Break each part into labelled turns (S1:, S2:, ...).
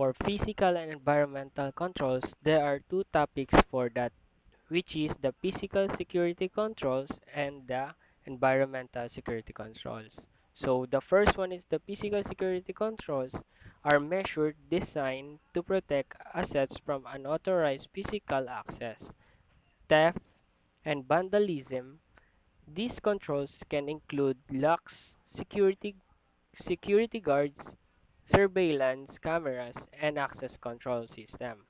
S1: For physical and environmental controls, there are two topics for that, which is the physical security controls and the environmental security controls. So the first one is the physical security controls are measured designed to protect assets from unauthorized physical access, theft, and vandalism. These controls can include locks, security guards, surveillance cameras, and access control system.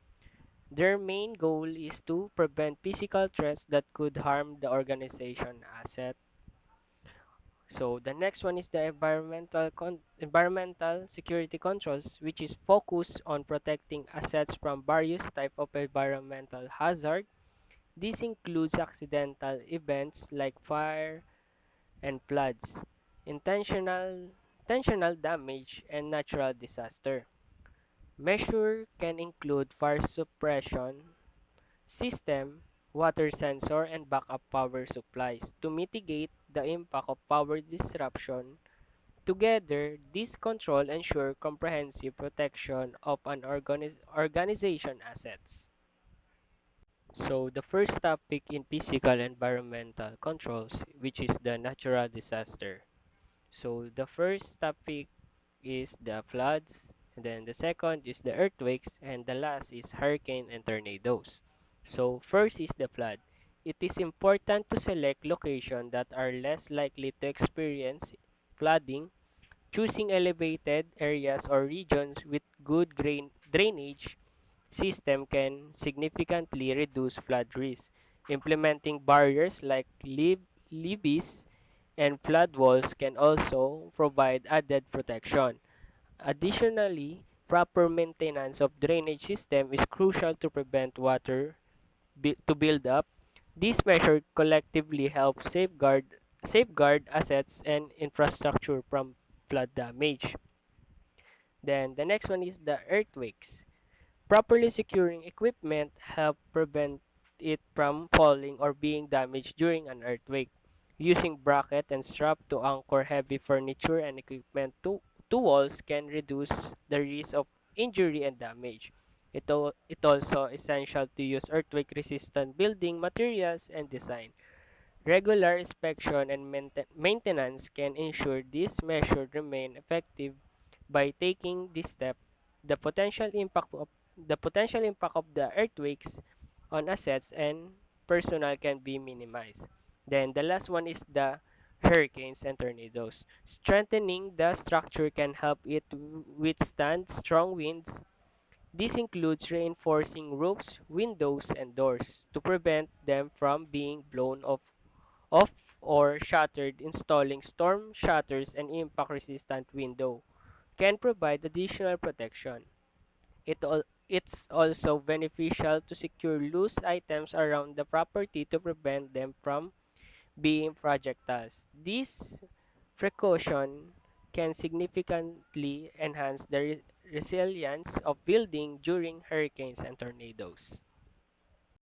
S1: Their main goal is to prevent physical threats that could harm the organization asset. So the next one is the environmental security controls, which is focused on protecting assets from various type of environmental hazard. This includes accidental events like fire and floods, intentional damage, and natural disaster. Measure can include fire suppression system, water sensor, and backup power supplies to mitigate the impact of power disruption. Together, these control ensure comprehensive protection of an organization assets. So the first topic in physical environmental controls, which is the natural disaster. So the first topic is the floods, and then the second is the earthquakes, and the last is hurricane and tornadoes. So first is the flood. It is important to select locations that are less likely to experience flooding. Choosing elevated areas or regions with good drainage system can significantly reduce flood risk. Implementing barriers like levees and flood walls can also provide added protection. Additionally, proper maintenance of drainage system is crucial to prevent water to build up. These measures collectively help safeguard assets and infrastructure from flood damage. Then the next one is the earthquakes. Properly securing equipment help prevent it from falling or being damaged during an earthquake. Using bracket and strap to anchor heavy furniture and equipment to walls can reduce the risk of injury and damage. It also essential to use earthquake resistant building materials and design. Regular inspection and maintenance can ensure these measures remain effective. By taking this step, the potential impact of the earthquakes on assets and personnel can be minimized. Then the last one is the hurricanes and tornadoes. Strengthening the structure can help it withstand strong winds. This includes reinforcing roofs, windows, and doors to prevent them from being blown off or shattered. Installing storm shutters and impact resistant window can provide additional protection. It's also beneficial to secure loose items around the property to prevent them from being projectiles. This precaution can significantly enhance the resilience of building during hurricanes and tornadoes.